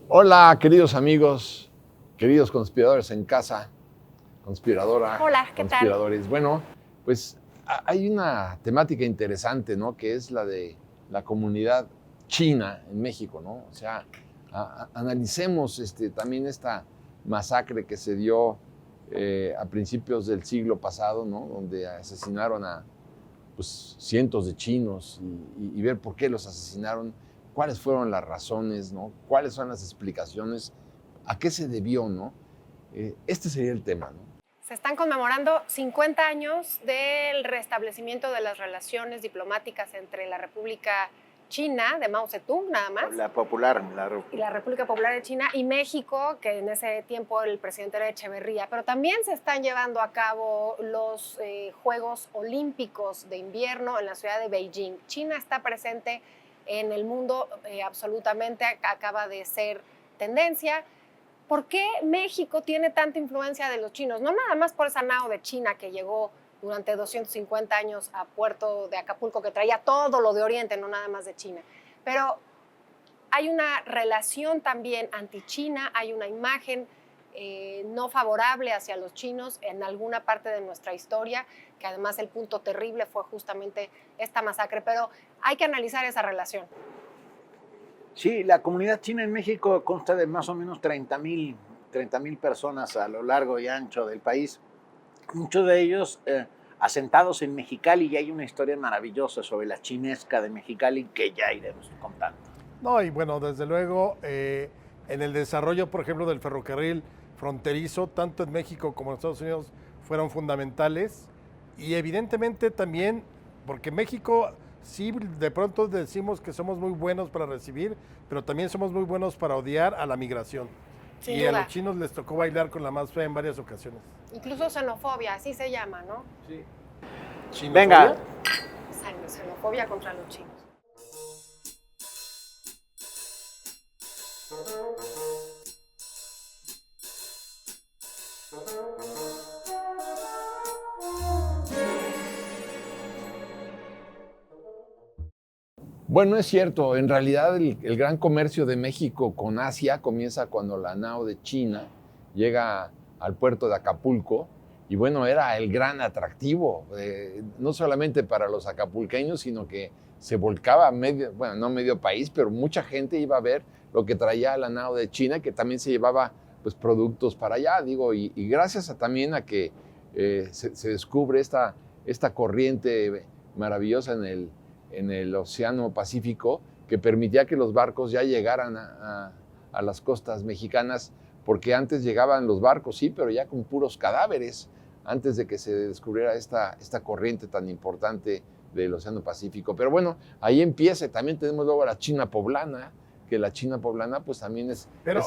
Hola, queridos amigos, queridos conspiradores en casa, conspiradora, Hola, ¿qué tal? conspiradores. Bueno, pues hay una temática interesante, ¿no? Que es la de la comunidad china en México, ¿no? O sea, analicemos también esta masacre que se dio a principios del siglo pasado, ¿no? Donde asesinaron a pues, cientos de chinos y ver por qué los asesinaron, cuáles fueron las razones, ¿no? Cuáles son las explicaciones, a qué se debió, ¿no? Este sería el tema, ¿no? Se están conmemorando 50 años del restablecimiento de las relaciones diplomáticas entre la República China de Mao Zedong, nada más. Y la República Popular de China y México, que en ese tiempo el presidente era Echeverría. Pero también se están llevando a cabo los Juegos Olímpicos de Invierno en la ciudad de Beijing. China está presente en el mundo absolutamente, acaba de ser tendencia. ¿Por qué México tiene tanta influencia de los chinos? No nada más por esa nao de China que llegó durante 250 años a Puerto de Acapulco, que traía todo lo de Oriente, no nada más de China. Pero hay una relación también anti-China, hay una imagen no favorable hacia los chinos en alguna parte de nuestra historia, que además el punto terrible fue justamente esta masacre. Pero hay que analizar esa relación. Sí, la comunidad china en México consta de más o menos 30,000 personas a lo largo y ancho del país. Muchos de ellos asentados en Mexicali, y hay una historia maravillosa sobre la chinesca de Mexicali que ya iremos contando. No, y bueno, desde luego, en el desarrollo, por ejemplo, del ferrocarril fronterizo, tanto en México como en Estados Unidos, fueron fundamentales. Y evidentemente también, porque México sí, de pronto decimos que somos muy buenos para recibir, pero también somos muy buenos para odiar a la migración. Sin y duda. A los chinos les tocó bailar con la más fea en varias ocasiones. Incluso xenofobia, así se llama, ¿no? Sí. Venga. Xenofobia contra los chinos. Bueno, es cierto, en realidad el gran comercio de México con Asia comienza cuando la nao de China llega al puerto de Acapulco y bueno, era el gran atractivo, no solamente para los acapulqueños, sino que se volcaba no medio país, pero mucha gente iba a ver lo que traía la nao de China, que también se llevaba pues, productos para allá, digo, y gracias también a que se descubre esta corriente maravillosa en el Océano Pacífico, que permitía que los barcos ya llegaran a las costas mexicanas, porque antes llegaban los barcos, sí, pero ya con puros cadáveres, antes de que se descubriera esta corriente tan importante del Océano Pacífico. Pero bueno, ahí empieza. También tenemos luego la China poblana, que la China poblana pues también es... Pero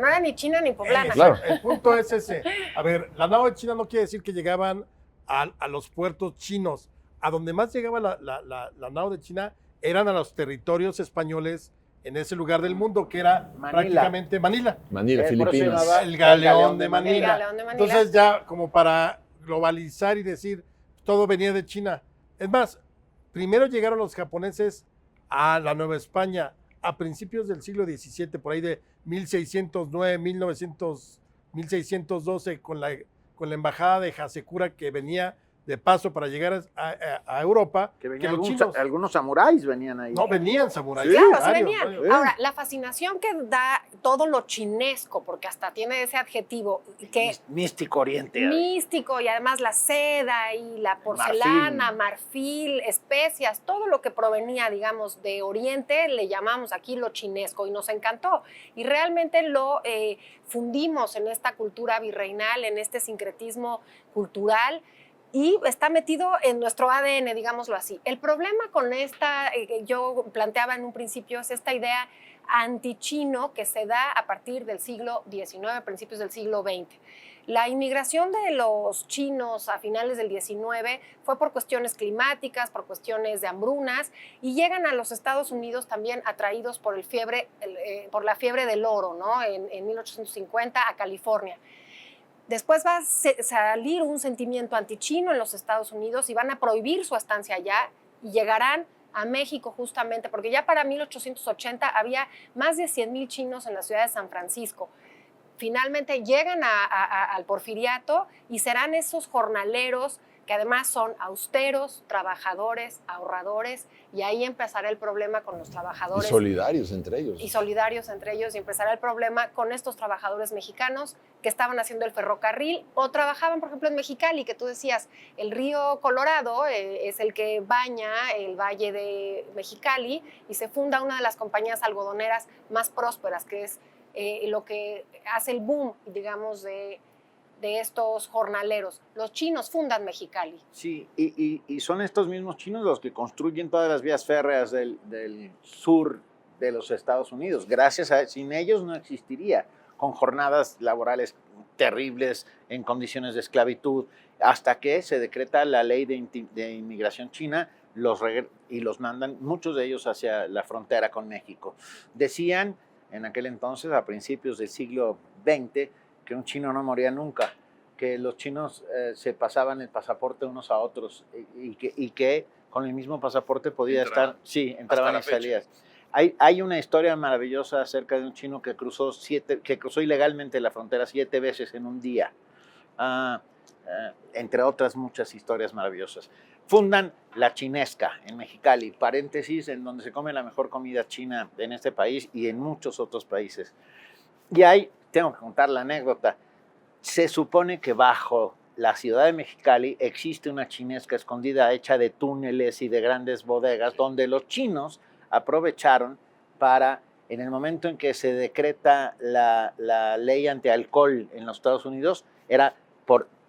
no era ni China ni poblana. Claro. El punto es ese. A ver, la nao de China no quiere decir que llegaban a los puertos chinos. A donde más llegaba la nao de China eran a los territorios españoles en ese lugar del mundo, que era prácticamente Manila. Manila, Filipinas. El galeón de Manila. El galeón de Manila. Entonces ya como para globalizar y decir, todo venía de China. Es más, primero llegaron los japoneses a la Nueva España a principios del siglo XVII, por ahí de 1609, 1612, con la embajada de Hasekura que venía de paso para llegar a Europa. Que venían algunos samuráis venían ahí. No, venían samuráis. Sí, claro, venían. Ahora, la fascinación que da todo lo chinesco, porque hasta tiene ese adjetivo. Que místico oriente. Místico, y además la seda y la porcelana, marfil, especias, todo lo que provenía, digamos, de Oriente, le llamamos aquí lo chinesco y nos encantó. Y realmente lo fundimos en esta cultura virreinal, en este sincretismo cultural, y está metido en nuestro ADN, digámoslo así. El problema con esta, yo planteaba en un principio, es esta idea antichino que se da a partir del siglo XIX, principios del siglo XX. La inmigración de los chinos a finales del XIX fue por cuestiones climáticas, por cuestiones de hambrunas, y llegan a los Estados Unidos también atraídos por por la fiebre del oro, ¿no? En 1850 a California. Después va a salir un sentimiento antichino en los Estados Unidos y van a prohibir su estancia allá y llegarán a México justamente, porque ya para 1880 había más de 100,000 chinos en la ciudad de San Francisco. Finalmente llegan al Porfiriato y serán esos jornaleros que además son austeros, trabajadores, ahorradores, y ahí empezará el problema con los trabajadores. Y solidarios entre ellos. Y empezará el problema con estos trabajadores mexicanos que estaban haciendo el ferrocarril o trabajaban, por ejemplo, en Mexicali, que tú decías, el río Colorado es el que baña el valle de Mexicali y se funda una de las compañías algodoneras más prósperas, que es lo que hace el boom, digamos, de estos jornaleros. Los chinos fundan Mexicali. Sí, y son estos mismos chinos los que construyen todas las vías férreas del sur de los Estados Unidos. Sin ellos no existiría, con jornadas laborales terribles, en condiciones de esclavitud, hasta que se decreta la ley de inmigración china y los mandan, muchos de ellos, hacia la frontera con México. Decían en aquel entonces, a principios del siglo XX, que un chino no moría nunca, que los chinos se pasaban el pasaporte unos a otros y que con el mismo pasaporte podía entraban y salían. Hay una historia maravillosa acerca de un chino que cruzó ilegalmente la frontera 7 veces en un día, entre otras muchas historias maravillosas. Fundan La Chinesca en Mexicali, paréntesis, en donde se come la mejor comida china en este país y en muchos otros países. Y ahí tengo que contar la anécdota. Se supone que bajo la ciudad de Mexicali existe una chinesca escondida hecha de túneles y de grandes bodegas, donde los chinos aprovecharon para, en el momento en que se decreta la ley antialcohol en los Estados Unidos, era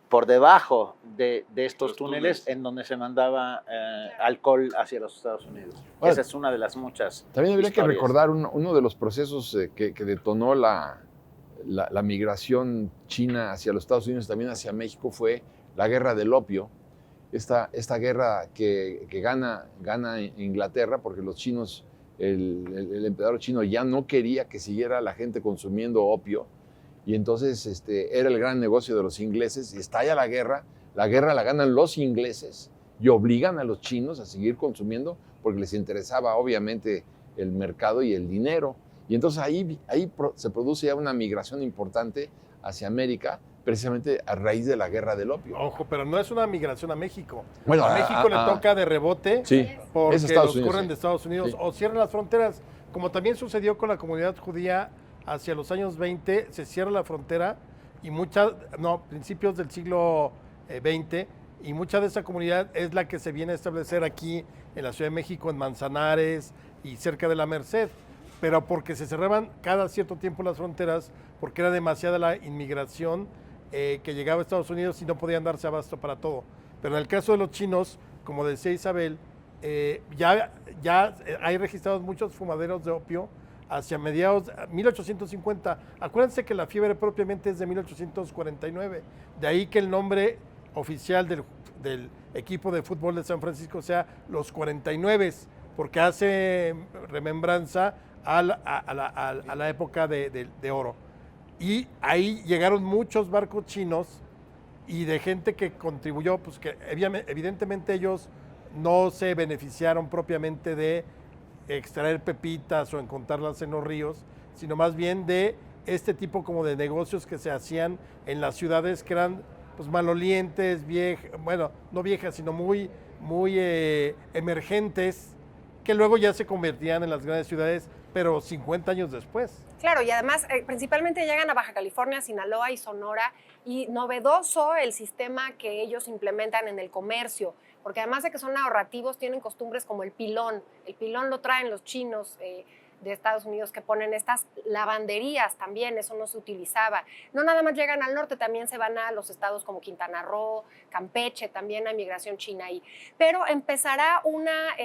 por debajo de estos túneles en donde se mandaba alcohol hacia los Estados Unidos. Bueno, esa es una de las muchas También habría historias. que recordar uno de los procesos que detonó la migración china hacia los Estados Unidos, también hacia México, fue la guerra del opio. Esta guerra que gana Inglaterra, porque los chinos, el emperador chino ya no quería que siguiera la gente consumiendo opio, y entonces era el gran negocio de los ingleses, y estalla la guerra la ganan los ingleses y obligan a los chinos a seguir consumiendo porque les interesaba obviamente el mercado y el dinero. Y entonces ahí se produce ya una migración importante hacia América, precisamente a raíz de la guerra del opio. Ojo, pero no es una migración a México. Bueno, a México le toca de rebote, sí, porque Estados los corren sí. de Estados Unidos, sí. O cierran las fronteras, como también sucedió con la comunidad judía hacia los años 20, se cierra la frontera y principios del siglo XX, y mucha de esa comunidad es la que se viene a establecer aquí en la Ciudad de México, en Manzanares y cerca de la Merced, pero porque se cerraban cada cierto tiempo las fronteras, porque era demasiada la inmigración que llegaba a Estados Unidos y no podían darse abasto para todo. Pero en el caso de los chinos, como decía Isabel, ya hay registrados muchos fumaderos de opio hacia mediados de 1850. Acuérdense que la fiebre propiamente es de 1849. De ahí que el nombre oficial del equipo de fútbol de San Francisco sea los 49, porque hace remembranza a la época de oro. Y ahí llegaron muchos barcos chinos y de gente que contribuyó, pues que evidentemente ellos no se beneficiaron propiamente de extraer pepitas o encontrarlas en los ríos, sino más bien de este tipo como de negocios que se hacían en las ciudades que eran pues malolientes, no viejas, sino muy emergentes, que luego ya se convertían en las grandes ciudades, pero 50 años después. Claro, y además principalmente llegan a Baja California, Sinaloa y Sonora, y novedoso el sistema que ellos implementan en el comercio, porque además de que son ahorrativos, tienen costumbres como el pilón. El pilón lo traen los chinos de Estados Unidos, que ponen estas lavanderías también, eso no se utilizaba. No nada más llegan al norte, también se van a los estados como Quintana Roo, Campeche, también hay migración china ahí. Pero empezará una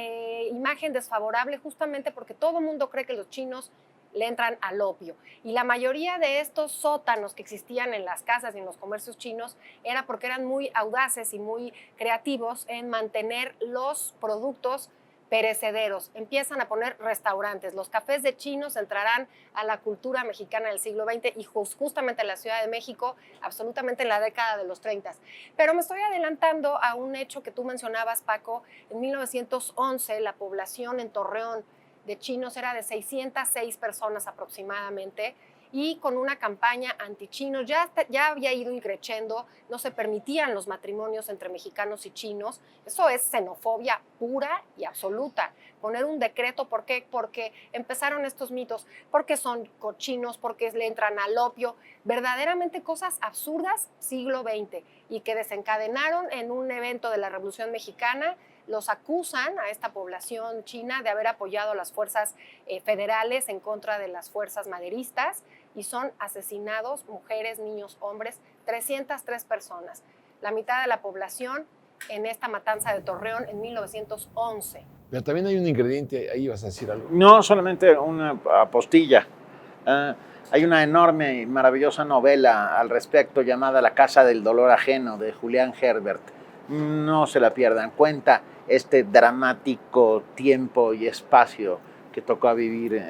imagen desfavorable justamente porque todo el mundo cree que los chinos le entran al opio. Y la mayoría de estos sótanos que existían en las casas y en los comercios chinos era porque eran muy audaces y muy creativos en mantener los productos perecederos, empiezan a poner restaurantes. Los cafés de chinos entrarán a la cultura mexicana del siglo XX y justamente en la Ciudad de México, absolutamente en la década de los 30. Pero me estoy adelantando a un hecho que tú mencionabas, Paco. En 1911, la población en Torreón de chinos era de 606 personas aproximadamente, y con una campaña anti-chinos ya había ido increciendo, no se permitían los matrimonios entre mexicanos y chinos. Eso es xenofobia pura y absoluta. Poner un decreto, ¿por qué? Porque empezaron estos mitos, porque son cochinos, porque le entran al opio, verdaderamente cosas absurdas siglo XX, y que desencadenaron en un evento de la Revolución Mexicana. Los acusan a esta población china de haber apoyado a las fuerzas federales en contra de las fuerzas maderistas, y son asesinados mujeres, niños, hombres, 303 personas, la mitad de la población en esta matanza de Torreón en 1911. Pero también hay un ingrediente, ahí vas a decir algo. No, solamente una apostilla. Hay una enorme y maravillosa novela al respecto llamada La Casa del Dolor Ajeno, de Julián Herbert. No se la pierdan. Cuenta este dramático tiempo y espacio que tocó a vivir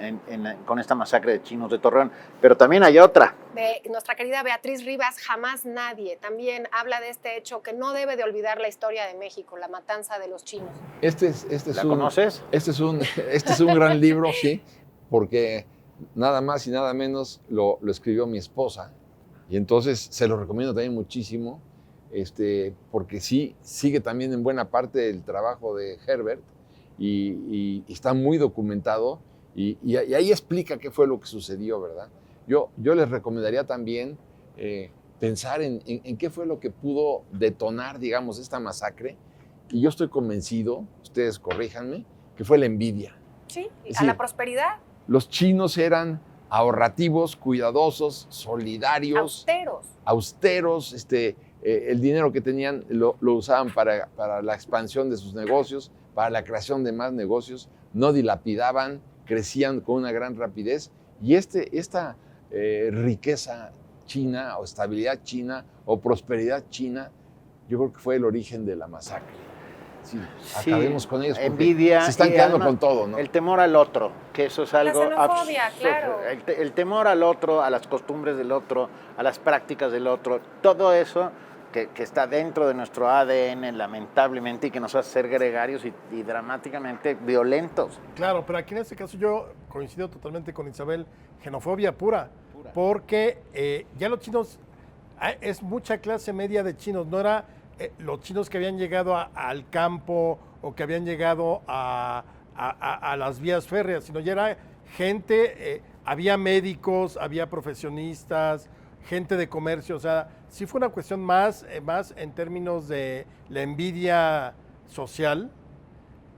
con esta masacre de chinos de Torreón. Pero también hay otra. De nuestra querida Beatriz Rivas, Jamás Nadie, también habla de este hecho que no debe de olvidar la historia de México, la matanza de los chinos. ¿La conoces? Este es un gran libro, sí, porque nada más y nada menos lo escribió mi esposa, y entonces se lo recomiendo también muchísimo, porque sí sigue también en buena parte el trabajo de Herbert, y está muy documentado, y ahí explica qué fue lo que sucedió, ¿verdad? Yo les recomendaría también pensar en qué fue lo que pudo detonar, digamos, esta masacre, y yo estoy convencido, ustedes corríjanme, que fue la envidia. Sí, a la prosperidad. Los chinos eran ahorrativos, cuidadosos, solidarios. Austeros. El dinero que tenían lo usaban para la expansión de sus negocios, para la creación de más negocios, no dilapidaban, crecían con una gran rapidez, y esta riqueza china o estabilidad china o prosperidad china, yo creo que fue el origen de la masacre. Sí, acabemos con ellos porque envidia, se están quedando con todo, ¿no? El temor al otro, que eso es algo la xenofobia, claro. El temor al otro, a las costumbres del otro, a las prácticas del otro, todo eso que está dentro de nuestro ADN, lamentablemente, y que nos hace ser gregarios y dramáticamente violentos. Claro, pero aquí en este caso yo coincido totalmente con Isabel, xenofobia pura. Porque ya los chinos, es mucha clase media de chinos, no era los chinos que habían llegado al campo o que habían llegado a las vías férreas, sino ya era gente, había médicos, había profesionistas, gente de comercio, o sea, sí fue una cuestión más en términos de la envidia social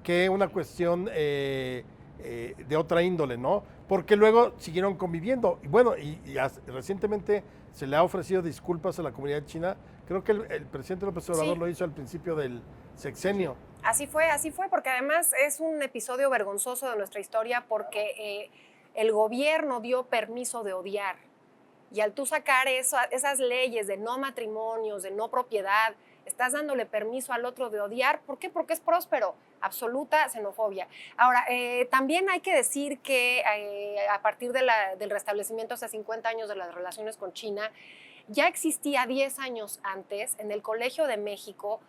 que una cuestión de otra índole, ¿no? Porque luego siguieron conviviendo. Y bueno, recientemente se le ha ofrecido disculpas a la comunidad china. Creo que el presidente López Obrador lo hizo al principio del sexenio. Así fue, porque además es un episodio vergonzoso de nuestra historia, porque el gobierno dio permiso de odiar. Y al tú sacar esas leyes de no matrimonios, de no propiedad, estás dándole permiso al otro de odiar. ¿Por qué? Porque es próspero. Absoluta xenofobia. Ahora, también hay que decir que a partir del restablecimiento hace 50 años de las relaciones con China, ya existía 10 años antes en el Colegio de México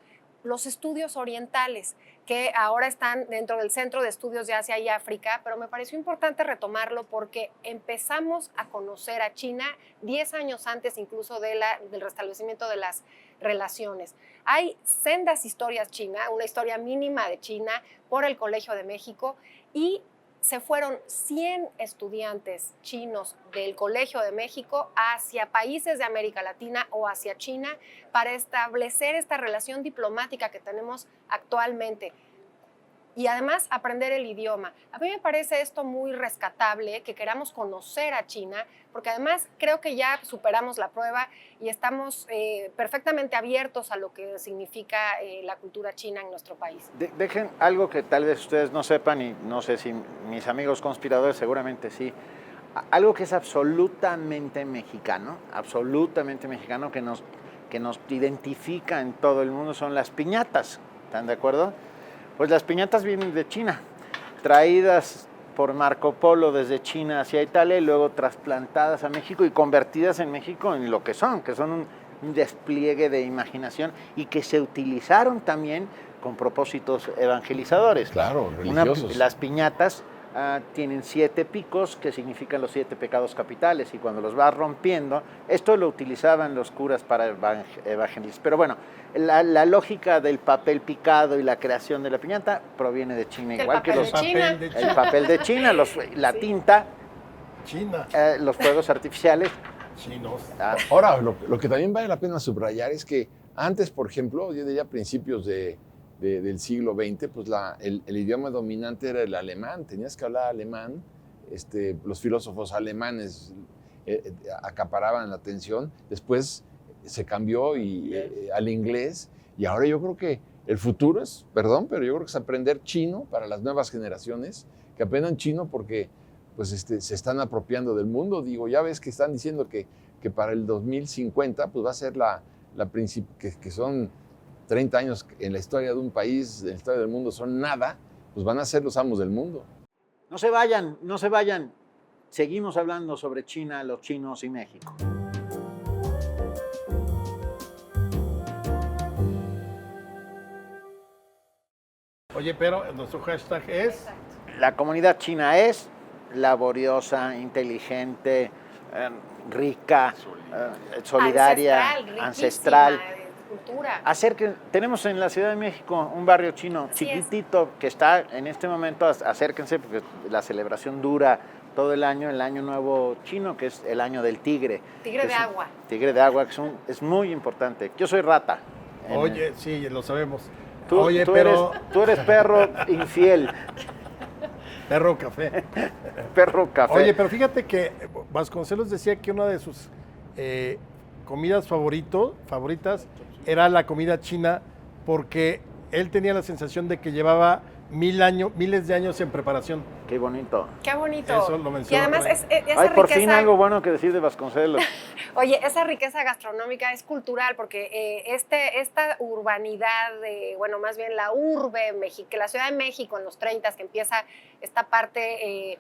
los estudios orientales, que ahora están dentro del Centro de Estudios de Asia y África, pero me pareció importante retomarlo porque empezamos a conocer a China 10 años antes incluso del restablecimiento de las relaciones. Hay sendas historias chinas, una historia mínima de China por el Colegio de México, y se fueron 100 estudiantes chinos del Colegio de México hacia países de América Latina o hacia China para establecer esta relación diplomática que tenemos actualmente. Y además aprender el idioma. A mí me parece esto muy rescatable, que queramos conocer a China, porque además creo que ya superamos la prueba y estamos perfectamente abiertos a lo que significa la cultura china en nuestro país. Dejen algo que tal vez ustedes no sepan, y no sé si mis amigos conspiradores seguramente sí, algo que es absolutamente mexicano, que nos identifica en todo el mundo, son las piñatas. ¿Están de acuerdo? Pues las piñatas vienen de China, traídas por Marco Polo desde China hacia Italia y luego trasplantadas a México y convertidas en México en lo que son un despliegue de imaginación y que se utilizaron también con propósitos evangelizadores. Claro, religiosos. Las piñatas tienen 7 picos que significan los 7 pecados capitales y cuando los vas rompiendo, esto lo utilizaban los curas para evangelizar. Pero bueno, la lógica del papel picado y la creación de la piñata proviene de China, igual que el papel de China, la tinta, China, los fuegos artificiales. Chinos. Ahora, lo que también vale la pena subrayar es que antes, por ejemplo, yo diría a principios del siglo XX, pues el idioma dominante era el alemán, tenías que hablar alemán, los filósofos alemanes acaparaban la atención, después se cambió al inglés, y ahora yo creo que el futuro es, perdón, pero yo creo que es aprender chino para las nuevas generaciones, que aprendan chino porque pues se están apropiando del mundo. Digo, ya ves que están diciendo que para el 2050 pues va a ser que son 30 años en la historia de un país, en la historia del mundo son nada, pues van a ser los amos del mundo. No se vayan, no se vayan. Seguimos hablando sobre China, los chinos y México. Oye, pero nuestro hashtag es... La comunidad china es laboriosa, inteligente, rica, solidaria, ancestral. Cultura. Tenemos en la Ciudad de México un barrio chino chiquitito que está en este momento, acérquense porque la celebración dura todo el año nuevo chino, que es el año del tigre. Tigre de agua. Tigre de agua, que es muy importante. Yo soy rata. Oye, sí, lo sabemos. Tú eres perro infiel. Perro café. Perro café. Oye, pero fíjate que Vasconcelos decía que una de sus comidas favoritas era la comida china porque él tenía la sensación de que llevaba miles de años en preparación. Qué bonito. Qué bonito. Eso lo mencionó. Y además esa riqueza... por fin algo bueno que decir de Vasconcelos. Oye, esa riqueza gastronómica es cultural porque esta urbanidad, más bien la urbe, la Ciudad de México en los 30s, que empieza esta parte...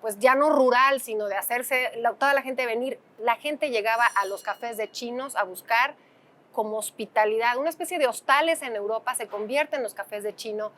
pues ya no rural, sino de hacerse, toda la gente venir, la gente llegaba a los cafés de chinos a buscar como hospitalidad, una especie de hostales en Europa, se convierten los cafés de chino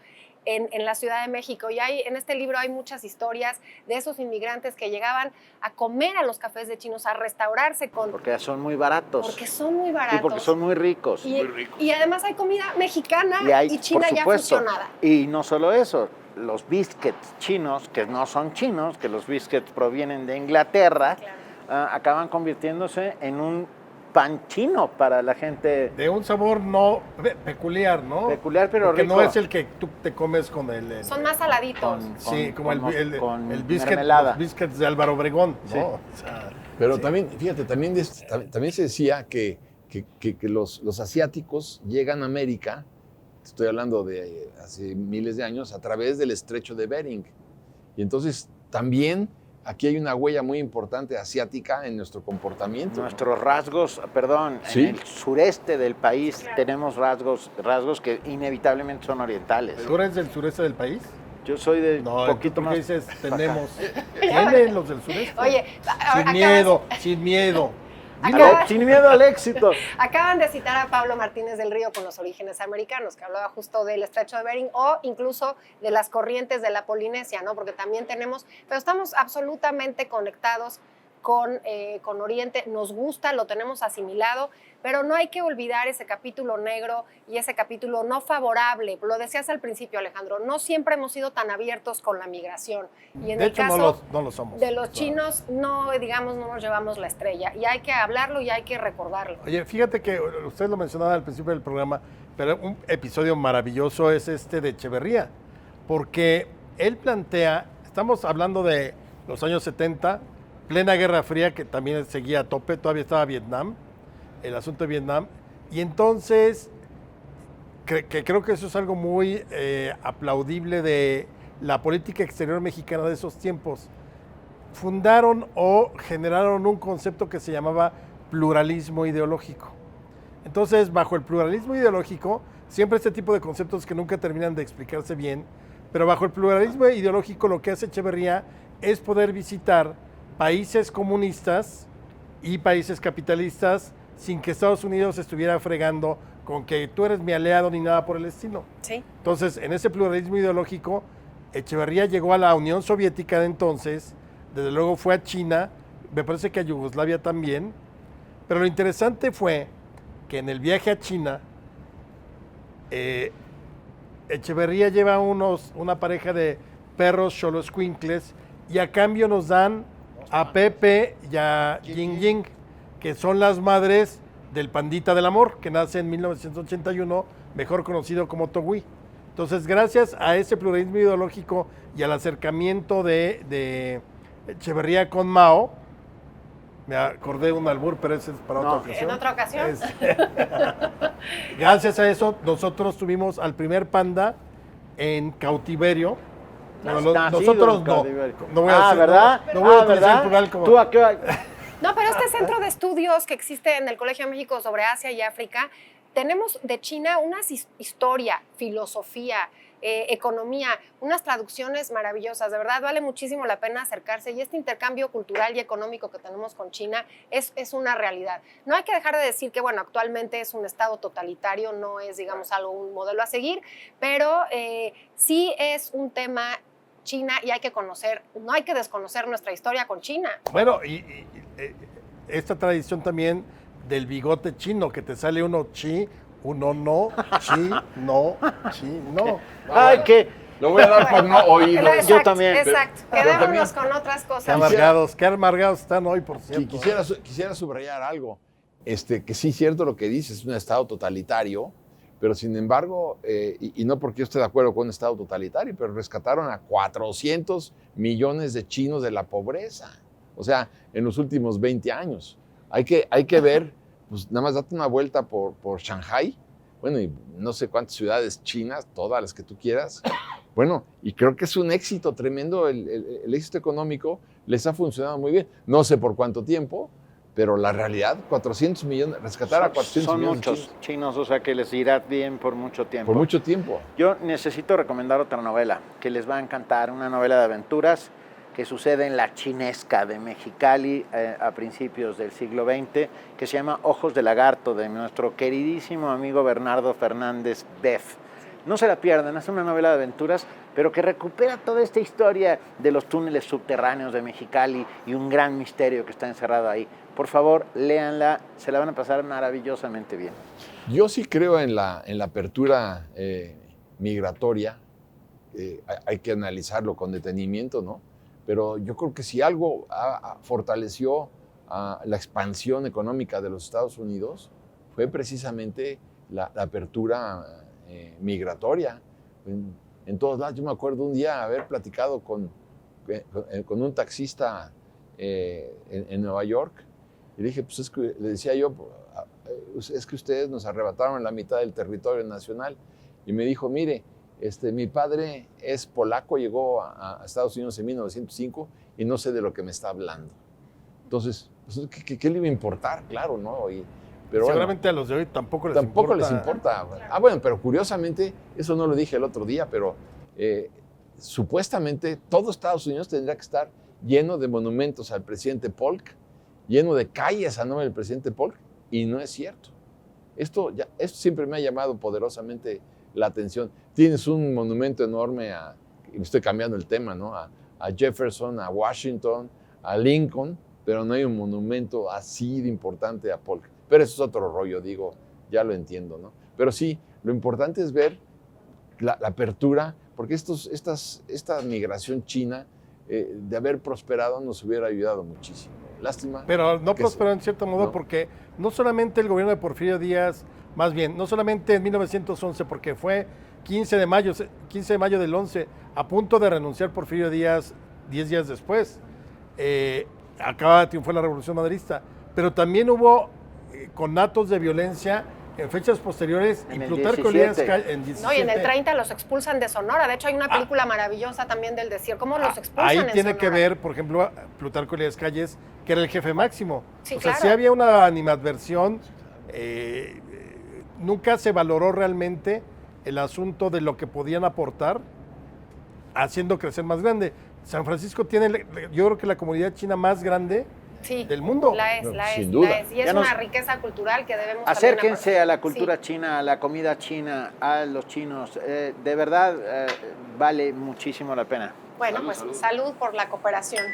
en la Ciudad de México. Y en este libro hay muchas historias de esos inmigrantes que llegaban a comer a los cafés de chinos, a restaurarse porque son muy baratos. Porque son muy baratos. Y porque son muy ricos. Y además hay comida mexicana y China ya fusionada. Y no solo eso, los biscuits chinos, que no son chinos, que los biscuits provienen de Inglaterra, acaban convirtiéndose en un pan chino para la gente. De un sabor peculiar, ¿no? Peculiar, pero porque rico. No es el que tú te comes con el... Son más saladitos. Como el biscuit, los biscuits de Álvaro Obregón, ¿no? Sí. O sea, pero también, fíjate, también se decía que los asiáticos llegan a América, estoy hablando de hace miles de años, a través del estrecho de Bering. Y entonces también aquí hay una huella muy importante asiática en nuestro comportamiento. Nuestros rasgos, ¿Sí? En el sureste del país tenemos rasgos que inevitablemente son orientales. ¿Tú eres del sureste del país? Yo soy de poquito más. Dices, tenemos. ¿Tienen los del sureste? Oye, sin miedo. Sin miedo al éxito. Acaban de citar a Pablo Martínez del Río con los orígenes americanos, que hablaba justo del estrecho de Bering o incluso de las corrientes de la Polinesia, ¿no? Porque también pero estamos absolutamente conectados con Oriente, nos gusta, lo tenemos asimilado, pero no hay que olvidar ese capítulo negro y ese capítulo no favorable. Lo decías al principio, Alejandro, no siempre hemos sido tan abiertos con la migración. Y en el caso no lo somos. de los chinos, no nos llevamos la estrella. Y hay que hablarlo y hay que recordarlo. Oye, fíjate que ustedes lo mencionaban al principio del programa, pero un episodio maravilloso es de Echeverría, porque él plantea, estamos hablando de los años 70, plena Guerra Fría, que también seguía a tope, todavía estaba Vietnam, el asunto de Vietnam, y entonces que creo que eso es algo muy aplaudible de la política exterior mexicana de esos tiempos. Fundaron o generaron un concepto que se llamaba pluralismo ideológico. Entonces, bajo el pluralismo ideológico siempre este tipo de conceptos que nunca terminan de explicarse bien, pero bajo el pluralismo ideológico lo que hace Echeverría es poder visitar países comunistas y países capitalistas sin que Estados Unidos estuviera fregando con que tú eres mi aliado ni nada por el estilo. Sí. Entonces, en ese pluralismo ideológico, Echeverría llegó a la Unión Soviética de entonces, desde luego fue a China, me parece que a Yugoslavia también, pero lo interesante fue que en el viaje a China, Echeverría lleva una pareja de perros xoloscuincles y a cambio nos dan a Pepe y a Ying Ying, que son las madres del Pandita del Amor, que nace en 1981, mejor conocido como Togui. Entonces, gracias a ese pluralismo ideológico y al acercamiento de Echeverría con Mao, me acordé de un albur, pero ese es para otra ocasión. En otra ocasión. Gracias a eso, nosotros tuvimos al primer panda en cautiverio. Nosotros no. No voy a decir, ¿verdad? No voy a utilizar el plural como... ¿Tú a qué? No, pero este centro de estudios que existe en el Colegio de México sobre Asia y África, tenemos de China una historia, filosofía, economía, unas traducciones maravillosas. De verdad, vale muchísimo la pena acercarse y este intercambio cultural y económico que tenemos con China es una realidad. No hay que dejar de decir que, bueno, actualmente es un estado totalitario, no es, digamos, un modelo a seguir, pero sí es un tema China y hay que conocer, no hay que desconocer nuestra historia con China. Bueno, y esta tradición también del bigote chino, que te sale uno chi, uno no, chi, no, chi, no. Ay, que lo voy a dar por no oído. Exacto, yo también. Exacto, quedémonos con otras cosas. Qué amargados están hoy, por cierto. Quisiera subrayar algo, que sí es cierto lo que dices, es un estado totalitario, pero sin embargo, y no porque yo esté de acuerdo con un estado totalitario, pero rescataron a 400 millones de chinos de la pobreza, o sea, en los últimos 20 años. Hay que ver, pues nada más date una vuelta por Shanghái, bueno, y no sé cuántas ciudades chinas, todas las que tú quieras. Bueno, y creo que es un éxito tremendo, el éxito económico les ha funcionado muy bien. No sé por cuánto tiempo, pero la realidad, 400 millones, rescatar a 400 millones. Son muchos chinos, o sea que les irá bien por mucho tiempo. Por mucho tiempo. Yo necesito recomendar otra novela que les va a encantar, una novela de aventuras que sucede en la chinesca de Mexicali a principios del siglo XX, que se llama Ojos de Lagarto, de nuestro queridísimo amigo Bernardo Fernández Beff. No se la pierdan, es una novela de aventuras, pero que recupera toda esta historia de los túneles subterráneos de Mexicali y un gran misterio que está encerrado ahí. Por favor, léanla, se la van a pasar maravillosamente bien. Yo sí creo en la apertura migratoria, hay que analizarlo con detenimiento, ¿no? Pero yo creo que si algo fortaleció la expansión económica de los Estados Unidos fue precisamente la apertura migratoria en todos lados. Yo me acuerdo un día haber platicado con un taxista en Nueva York y le dije, pues le decía yo, es que ustedes nos arrebataron la mitad del territorio nacional. Y me dijo, mire, mi padre es polaco, llegó a Estados Unidos en 1905 y no sé de lo que me está hablando. Entonces, pues, ¿qué le iba a importar? Claro, ¿no? Pero seguramente a los de hoy tampoco les importa. Bueno, pero curiosamente, eso no lo dije el otro día, pero supuestamente todo Estados Unidos tendría que estar lleno de monumentos al presidente Polk, lleno de calles a nombre del presidente Polk, y no es cierto. Esto siempre me ha llamado poderosamente la atención. Tienes un monumento enorme estoy cambiando el tema, ¿no? A Jefferson, a Washington, a Lincoln, pero no hay un monumento así de importante a Polk. Pero eso es otro rollo, digo, ya lo entiendo, ¿no? Pero sí, lo importante es ver la apertura, porque esta migración china, de haber prosperado, nos hubiera ayudado muchísimo. Lástima. Pero no prosperó en cierto modo, ¿no? Porque no solamente el gobierno de Porfirio Díaz, más bien, no solamente en 1911, porque fue 15 de mayo del 11, a punto de renunciar Porfirio Díaz 10 días después. Acaba de triunfar la Revolución Maderista, pero también hubo conatos de violencia en fechas posteriores y Plutarco Elías Calles en 17. No, y en el 30 los expulsan de Sonora. De hecho, hay una película maravillosa también del desierto. ¿Cómo los expulsan ahí en tiene Sonora? que ver, por ejemplo, Plutarco Elías Calles, que era el jefe máximo. Sí, o sea, claro. sí había una animadversión nunca se valoró realmente el asunto de lo que podían aportar haciendo crecer más grande. San Francisco tiene, yo creo que la comunidad china más grande del mundo. Sin duda. Y es una riqueza cultural que debemos acérquense a la cultura china, a la comida china, a los chinos. De verdad, vale muchísimo la pena. Bueno, salud por la cooperación.